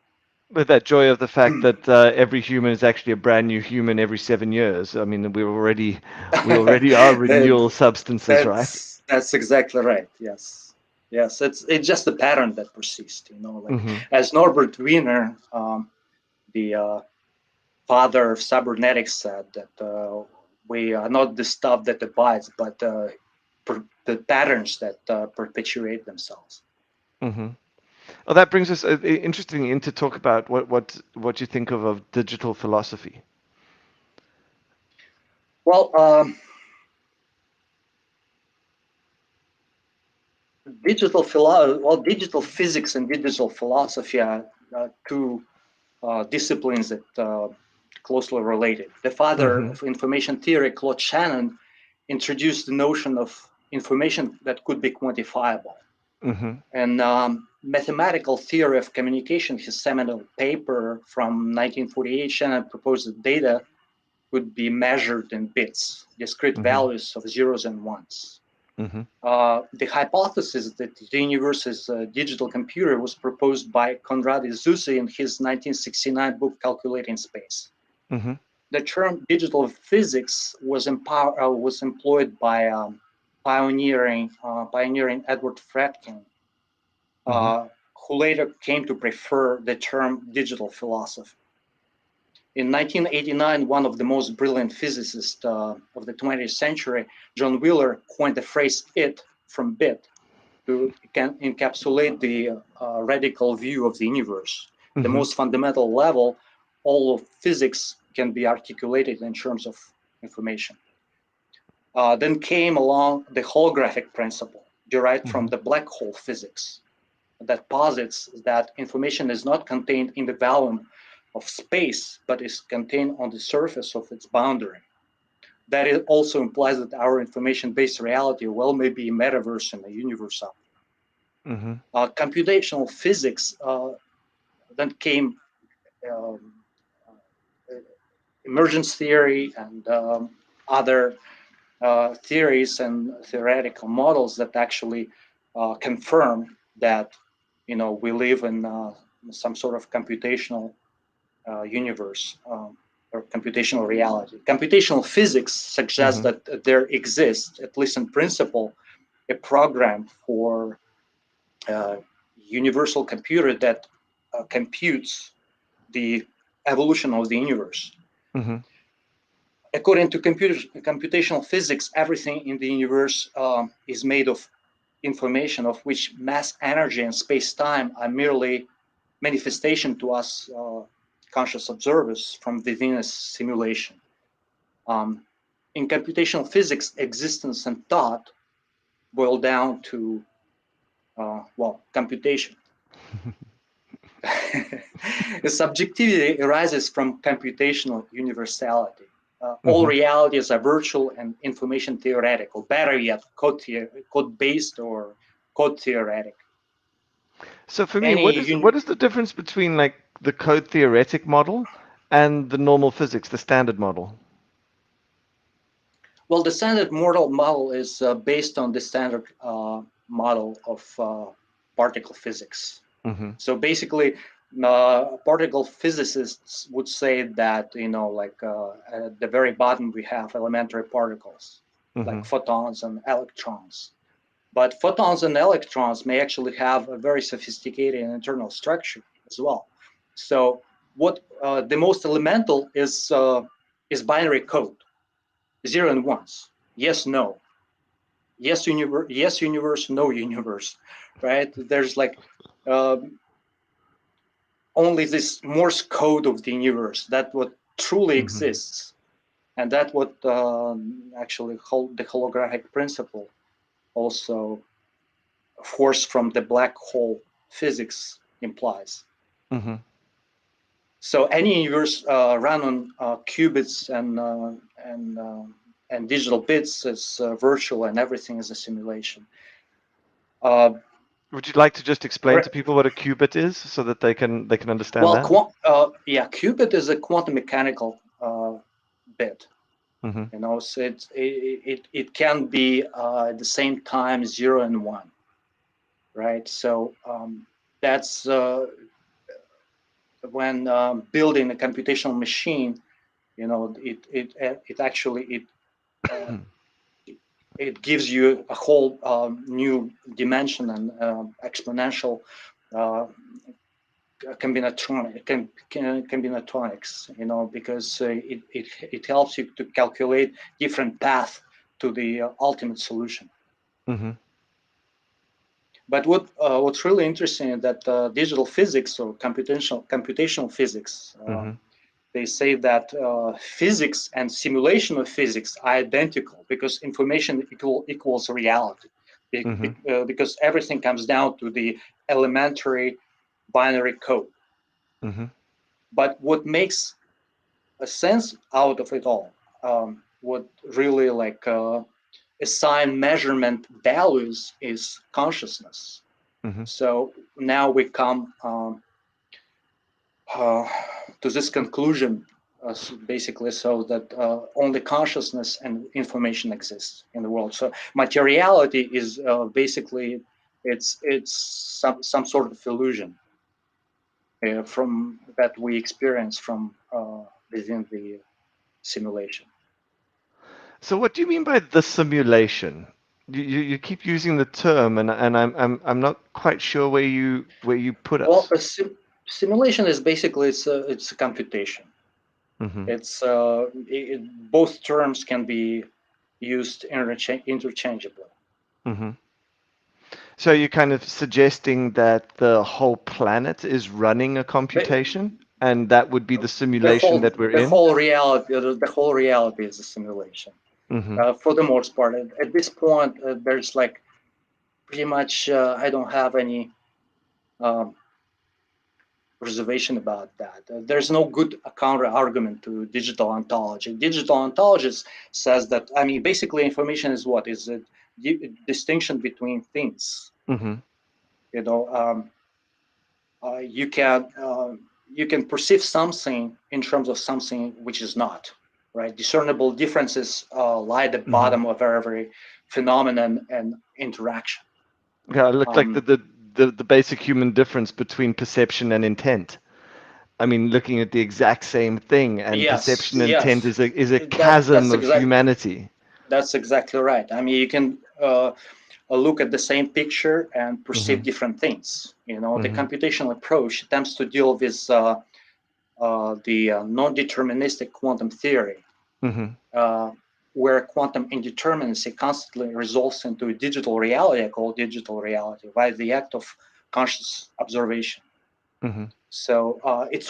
With that joy of the fact that every human is actually a brand new human every 7 years. I mean, we already are that, renewal substances, right? that's exactly right. Yes, yes. It's just a pattern that persists. Like Mm-hmm. as Norbert Wiener, the father of cybernetics, said that we are not the stuff that abides, but the patterns that perpetuate themselves. Mm-hmm. Well, that brings us interestingly in to talk about what you think of digital philosophy. Well, digital physics and digital philosophy are two disciplines that closely related. The father Mm-hmm. of information theory, Claude Shannon, introduced the notion of information that could be quantifiable. Mm-hmm. And mathematical theory of communication, his seminal paper from 1948, Shannon proposed that data could be measured in bits, discrete Mm-hmm. values of zeros and ones. Mm-hmm. The hypothesis that the universe is a digital computer was proposed by Konrad Zuse in his 1969 book Calculating Space. Mm-hmm. The term digital physics was employed by pioneering Edward Fredkin, Mm-hmm. uh, who later came to prefer the term digital philosophy. In 1989, one of the most brilliant physicists of the 20th century, John Wheeler, coined the phrase "it" from bit to encapsulate the radical view of the universe. The Mm-hmm. most fundamental level, all of physics can be articulated in terms of information. Then came along the holographic principle, derived from Mm-hmm. the black hole physics, that posits that information is not contained in the volume of space, but is contained on the surface of its boundary. That it also implies that our information-based reality well may be a metaverse and a universe out Mm-hmm. there. Computational physics then came um, uh, emergence theory and other theories and theoretical models that actually confirm that we live in some sort of computational universe. or computational reality. Computational physics suggests Mm-hmm. that there exists, at least in principle, a program for a universal computer that computes the evolution of the universe. Mm-hmm. According to computational physics, everything in the universe is made of information of which mass, energy, and space-time are merely manifestation to us conscious observers from within a simulation. Um, in computational physics, existence and thought boil down to, computation. Subjectivity arises from computational universality. All Mm-hmm. realities are virtual and information theoretical. Better yet, code-based or code theoretic. So for me, Any what is the difference between like the code theoretic model and the normal physics, the standard model? Well, the standard model is based on the standard model of particle physics. Mm-hmm. So basically, particle physicists would say that, like at the very bottom, we have elementary particles Mm-hmm. like photons and electrons. But photons and electrons may actually have a very sophisticated internal structure as well. So what the most elemental is binary code, zero and ones, yes, no, yes universe, no universe, right? There's like um, only this Morse code of the universe that what truly Mm-hmm. exists, and that what actually the holographic principle also force from the black hole physics implies. Mm-hmm. So any universe run on qubits and digital bits is virtual, and everything is a simulation. Uh, Would you like to just explain to people what a qubit is so that they can understand well, that? qubit is a quantum mechanical bit. Mm-hmm. So it can be at the same time zero and one, right? So that's when building a computational machine, it actually uh, it gives you a whole new dimension and exponential uh, combinatorics, because it helps you to calculate different path to the ultimate solution. Mm-hmm. But what's really interesting is that digital physics or computational physics, Mm-hmm. they say that physics and simulation of physics are identical because information equals reality, Mm-hmm. because everything comes down to the elementary binary code. Mm-hmm. But what makes a sense out of it all, what really like assign measurement values is consciousness. Mm-hmm. So now we come uh, to this conclusion, basically, so that only consciousness and information exists in the world. So materiality is basically it's some sort of illusion from that we experience from within the simulation. So what do you mean by the simulation? You keep using the term, and I'm not quite sure where you put Well, us. simulation is basically it's a computation. Mm-hmm. Both terms can be used interchangeably. Mm-hmm. So you're kind of suggesting that the whole planet is running a The, computation, and that would be the the simulation whole that we're the in? whole reality the whole reality is a simulation. Mm-hmm. For the most part, at this point, there's like pretty much I don't have any um, reservation about that. There's no good counter argument to digital ontology. Digital ontology says that, I mean, basically information is what is a distinction between things. Mm-hmm. You know, uh, you can uh, you can perceive something in terms of something which is not, right. Discernible differences lie at the Mm-hmm. bottom of every phenomenon and interaction. Yeah, it looked like the, um, the the the basic human difference between perception and intent. I mean, looking at the exact same thing, and Yes, perception intent yes, is a chasm of humanity. that's exactly right. I mean, you can look at the same picture and perceive Mm-hmm. different things. You know, the Mm-hmm. computational approach attempts to deal with the non-deterministic quantum theory, Mm-hmm. uh, where quantum indeterminacy constantly resolves into a digital reality, I call digital reality, by the act of conscious observation. Mm-hmm. So it's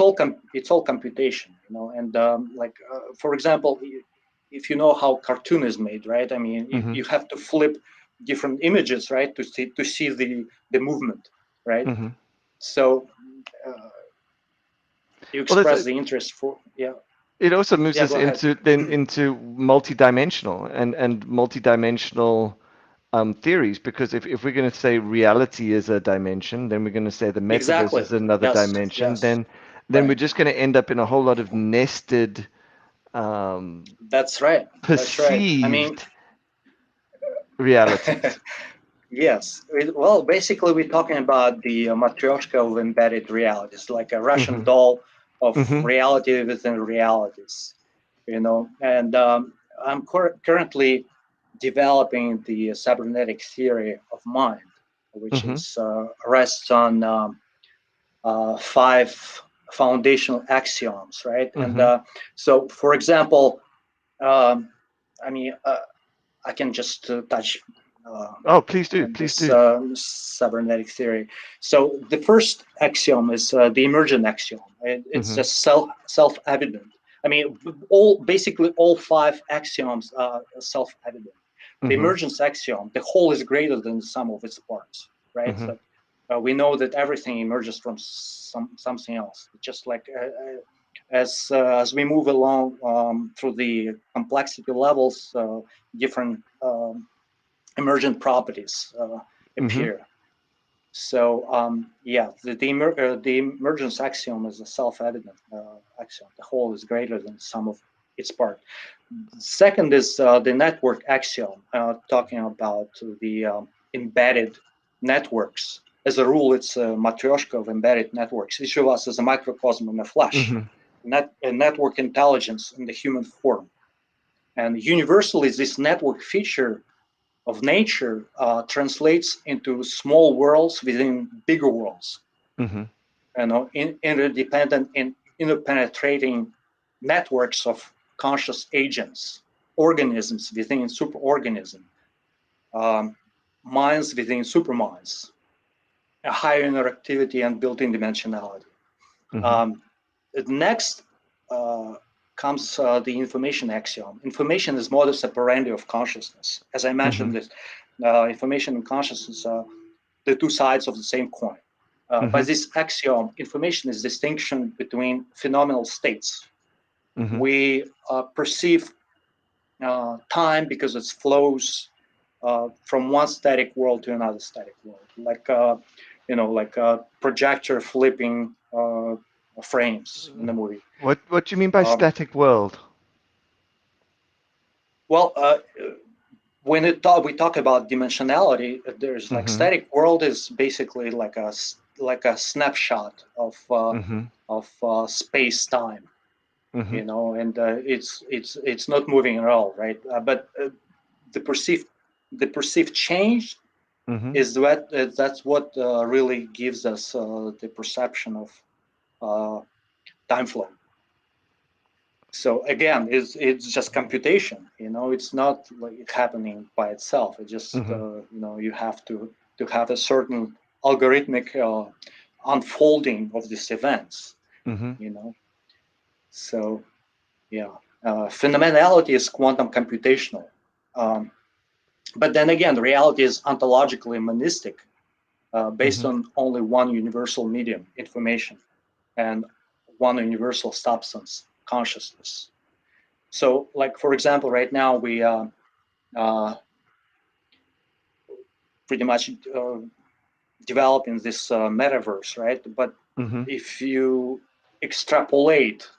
all computation, you know. And for example, if you know how cartoon is made, right? I mean, Mm-hmm. you have to flip different images, right, to see the movement, right? Mm-hmm. So uh, you Well, express the interest for it also moves yeah. us Go ahead. into multidimensional and multidimensional theories, because if we're going to say reality is a dimension, then we're going to say the metaverse Exactly. is another Yes. dimension. Yes. Then we're Right. just going to end up in a whole lot of nested, um, That's right. That's right. I mean, perceived realities. yes. Well, basically, we're talking about the matryoshka of embedded realities, like a Russian Hmm. doll of Hmm. reality within realities, you know. And I'm currently developing the cybernetic theory of mind, which Hmm. is rests on five foundational axioms, right? And Hmm. so, for example, um, I mean, I can just touch Oh, please do, on please this do. cybernetic theory. So the first axiom is the emergent axiom. It's Hmm. just self-evident. I mean, all five axioms are self-evident. The Hmm. emergence axiom: the whole is greater than the sum of its parts. Right. Hmm. So we know that everything emerges from something else. Just like as we move along through the complexity levels, different emergent properties Hmm. appear. So yeah, the emergence axiom is a self-evident axiom. The whole is greater than the sum of its part. Second is the network axiom, talking about the embedded networks. As a rule, it's a matryoshka of embedded networks. Each of us is a microcosm in the flesh, Hmm. a network intelligence in the human form. And universally, this network feature of nature translates into small worlds within bigger worlds, Hmm. you know, interdependent and interpenetrating networks of conscious agents, organisms within superorganism, um, minds within superminds, a higher interactivity and built-in dimensionality. Hmm. Um, next uh, comes the information axiom. Information is modus operandi of consciousness. As I mentioned, Hmm. this information and consciousness are the two sides of the same coin. By Hmm. this axiom, information is distinction between phenomenal states. Hmm. We perceive time because it flows from one static world to another static world, like like a projector flipping frames in the movie. What do you mean by Um, static world? well, when we talk about dimensionality, there's like Hmm. static world is basically like a snapshot Hmm. of space time, Hmm. you know, and it's not moving at all, right? But the perceived the perceived change Hmm. is that's what really gives us the perception of uh, time flow. So again, it's just computation, you know. It's not like happening by itself. It just Hmm. you have to have a certain algorithmic unfolding of these events, Hmm. you know. So yeah, phenomenality is quantum computational. um, but then again, reality is ontologically monistic, based Hmm. on only one universal medium, information, and one universal substance, consciousness. So, like for example, right now we uh, pretty much developing this metaverse, right? But Hmm. if you extrapolate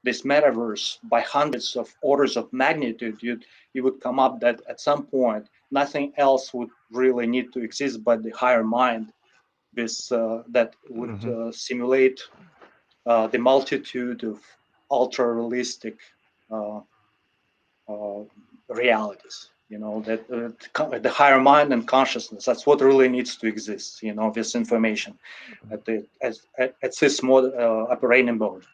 this metaverse by hundreds of orders of magnitude, you would come up that at some point nothing else would really need to exist but the higher mind, this that would Hmm. simulate the multitude of ultra-realistic realities. That the higher mind and consciousness, that's what really needs to exist. This information at this operating mode.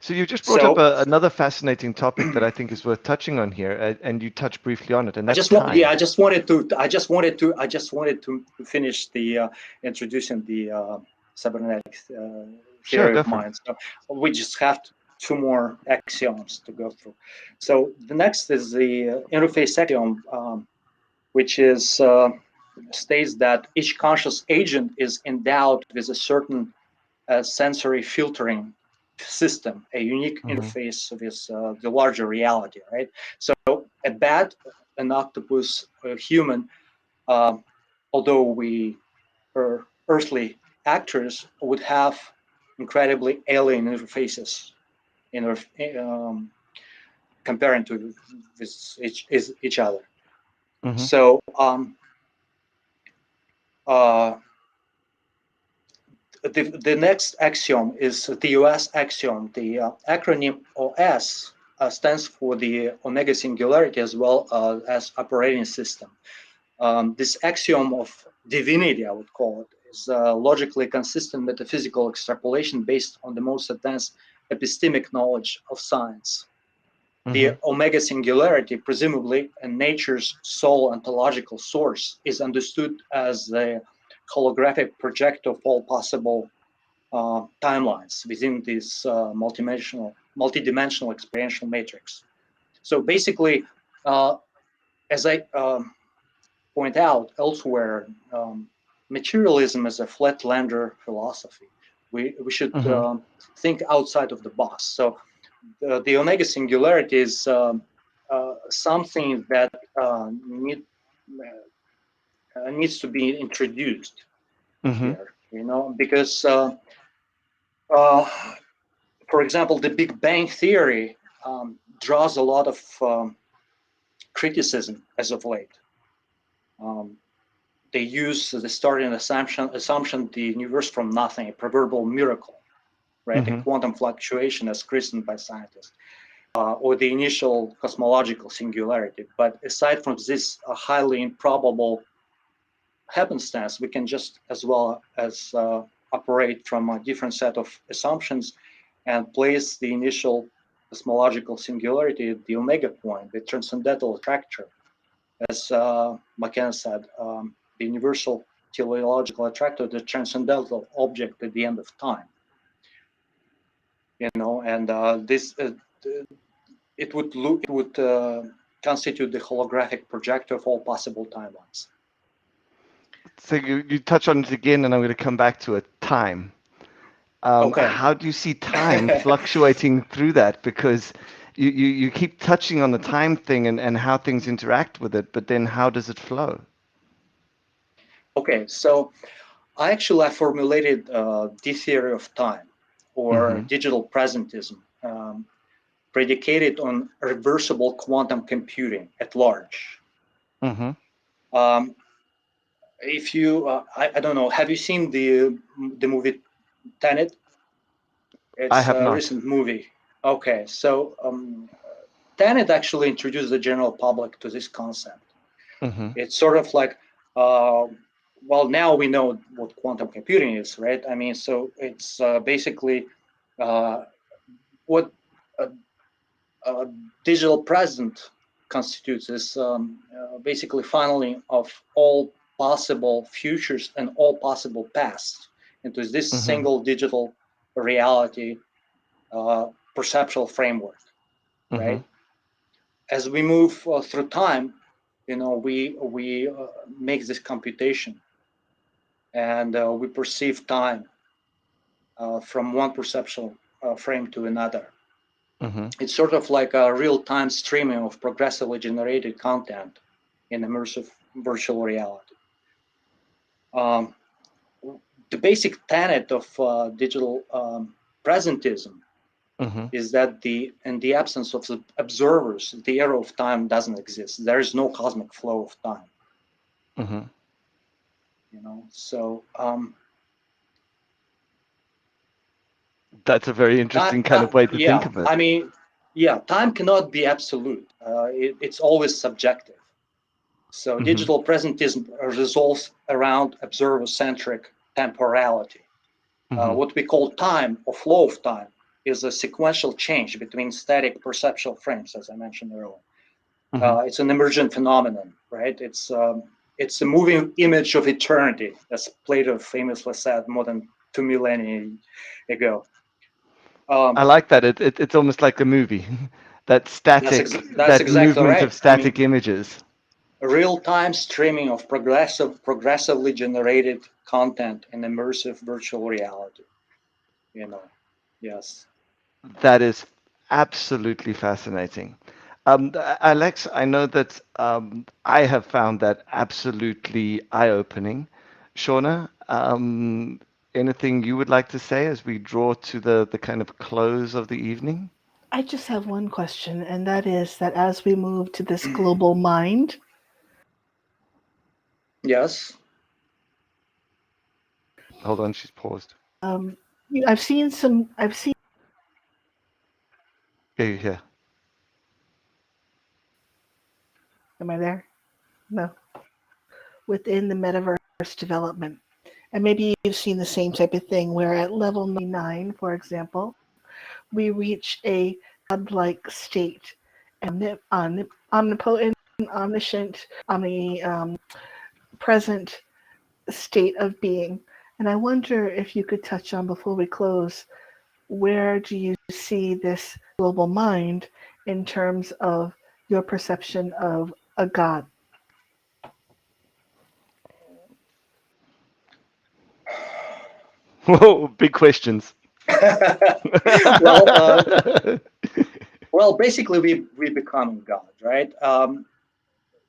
So you just brought up So another fascinating topic that I think is worth touching on here, and you touched briefly on it, and I that's just want, yeah, time. I just wanted to finish the introducing the cybernetics Sure, theory go of for it. mind. So we just have two more axioms to go through. So the next is the interface axiom, which is states that each conscious agent is endowed with a certain sensory filtering system, a unique Mm-hmm. interface with the larger reality, right? So a bat, an octopus, a human, although we are earthly actors, would have incredibly alien interfaces in comparing to each other. Mm-hmm. So uh, the next axiom is the OS axiom. The acronym OS stands for the omega singularity as well as operating system. This axiom of divinity, I would call it, is a logically consistent metaphysical extrapolation based on the most advanced epistemic knowledge of science. Mm-hmm. The omega singularity, presumably a nature's sole ontological source, is understood as the holographic projector of all possible timelines within this multidimensional experiential matrix. So basically, as I point out elsewhere, materialism is a flatlander philosophy. We should Mm-hmm. think outside of the box. So the omega singularity is something that needs to be introduced Mm-hmm. here, because uh, for example, the Big Bang Theory draws a lot of criticism as of late. Um, they use the starting assumption the universe from nothing, a proverbial miracle, right? A Mm-hmm. quantum fluctuation as christened by scientists, or the initial cosmological singularity. But aside from this highly improbable happenstance, we can just as well as operate from a different set of assumptions and place the initial cosmological singularity at the omega point, the transcendental attractor, as McKenna said, the universal teleological attractor, the transcendental object at the end of time. And this it would constitute the holographic projector of all possible timelines. So you touch on it again, and I'm going to come back to it. Time. Okay. How do you see time fluctuating through that? Because you keep touching on the time thing and how things interact with it, but then how does it flow? Okay, so I formulated the theory of time, or Mm-hmm. digital presentism, predicated on reversible quantum computing at large. Mm-hmm. Um, if you, I don't know, have you seen the movie Tenet? I It's have a not. recent movie. Okay, so Tenet actually introduced the general public to this concept. Mm-hmm. It's sort of like, well, now we know what quantum computing is, right? I mean, so it's basically uh, what a, a digital present constitutes is basically funneling of all possible futures and all possible pasts into this Mm-hmm. single digital reality perceptual framework, Mm-hmm. right? As we move through time, we make this computation, and we perceive time from one perceptual frame to another. Mm-hmm. It's sort of like a real-time streaming of progressively generated content in immersive virtual reality. Um, the basic tenet of digital presentism Mm-hmm. is that in the absence of the observers, the arrow of time doesn't exist. There is no cosmic flow of time. Mm-hmm. So That's a very interesting kind of way to think Yeah, of it. I mean, yeah, time cannot be absolute. It's always subjective. So Hmm. digital presentism resolves around observer-centric temporality. Hmm. What we call time or flow of time is a sequential change between static perceptual frames, as I mentioned earlier. Hmm. It's an emergent phenomenon, right? It's a moving image of eternity, as Plato famously said more than 2 millennia ago. I Um, like that. It's almost like a movie. that's That exactly movement of right. I mean, static images. real-time streaming of progressively generated content in immersive virtual reality. You know, yes. That is absolutely fascinating. Alex, I know that I have found that absolutely eye-opening. Shauna, anything you would like to say as we draw to the kind of close of the evening? I just have one question, and that is that as we move to this global mind, Yes. Hold on, she's paused. um, I've seen, Yeah, yeah. am I there? No, within the metaverse development. And maybe you've seen the same type of thing where at level 99, for example, we reach a godlike state, omnipotent, omniscient, omnipresent state of being. And I wonder if you could touch on before we close, where do you see this global mind in terms of your perception of a god? Whoa, big questions. well, well, basically, we become God, right?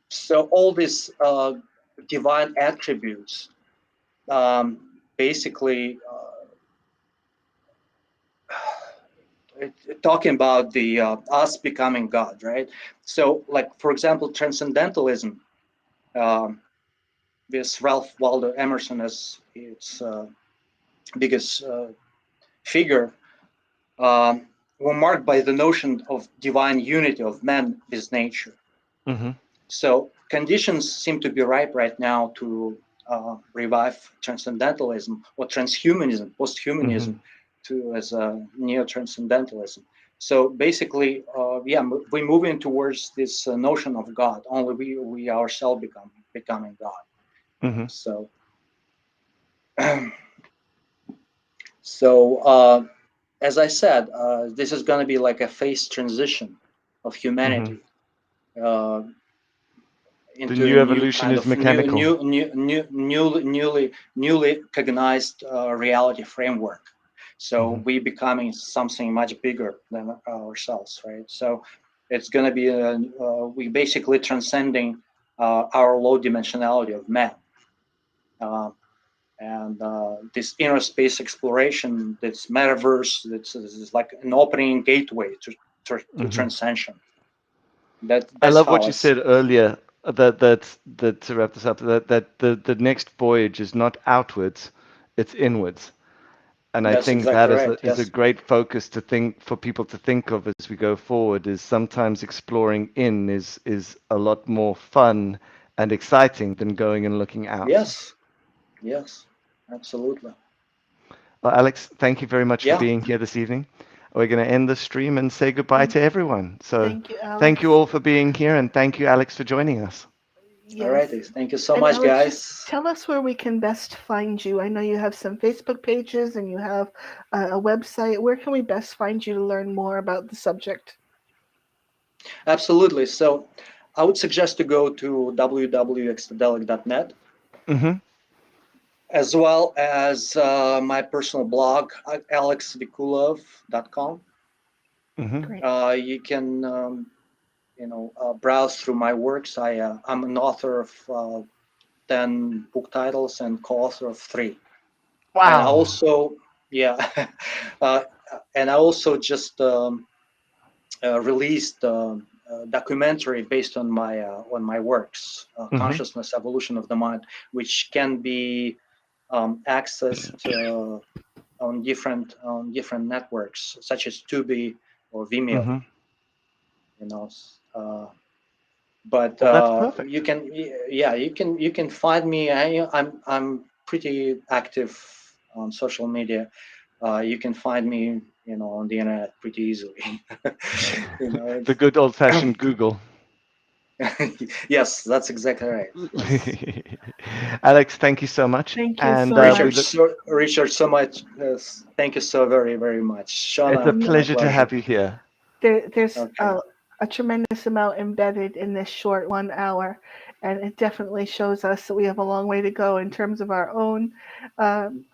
So all these divine attributes, basically, talking about the us becoming God, right? So, like for example, transcendentalism. Um, this Ralph Waldo Emerson as its biggest figure, um, were marked by the notion of divine unity of man with nature. Hmm. So conditions seem to be ripe right now to revive transcendentalism or transhumanism, Hmm. posthumanism, to as a neo-transcendentalism. So basically, yeah, we're moving towards this notion of God. Only we ourselves becoming God. Hmm. So so as I said, this is going to be like a phase transition of Hmm. humanity. Uh, The into a new new evolution kind is of new, mechanical. new, new, new newly cognized reality framework. So Hmm. we becoming something much bigger than ourselves, right? So it's going to be we basically transcending our low dimensionality of man. Uh, and this inner space exploration, this metaverse, this is like an opening gateway to Hmm. transcension. I That's love how what I you see said it. earlier. That to wrap this up, that the next voyage is not outwards, it's inwards. And I That's think that exactly right. is a Yes. great focus to think for people to think of as we go forward. Is sometimes exploring in is a lot more fun and exciting than going and looking out. Yes. Yes. Absolutely. Well, Alex, thank you very much for Yeah. being here this evening. We're going to end the stream and say goodbye Thank, to everyone. So thank you, thank you Alex. all for being here, and thank you, Alex, for joining us. All Yes. righty. Thank you so And much, Alex, just guys. tell us where we can best find you. I know you have some Facebook pages and you have a website. Where can we best find you to learn more about the subject? Absolutely. So I would suggest to go to www.extradelic.net, Hmm. as well as my personal blog, alexvikoulov.com. Hmm. Great. You can browse through my works. I'm an author of 10 book titles and co-author of 3. And I Wow. also, yeah, uh, and I also just released a documentary based on my works, Hmm. Consciousness Evolution of the Mind, which can be accessed on different networks such as Tubi or Vimeo. Mm-hmm. You know, but Well, that's perfect. you can, yeah, you can find me. I'm pretty active on social media. You can find me, you know, on the internet pretty easily. You know, The good old-fashioned Google. yes, that's exactly right. Yes. Alex, thank you so much. Thank you And so we much. look, Richard, so much. Yes, thank you so very much, it's a Shauna. My pleasure to pleasure. have you here. There's Okay, a tremendous amount embedded in this short 1 hour, and it definitely shows us that we have a long way to go in terms of our own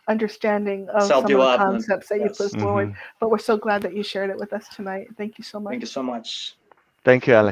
understanding of self some of the development. concepts that you put Yes, forward. Hmm. But we're so glad that you shared it with us tonight. Thank you so thank you much. so much. Thank you, Alex.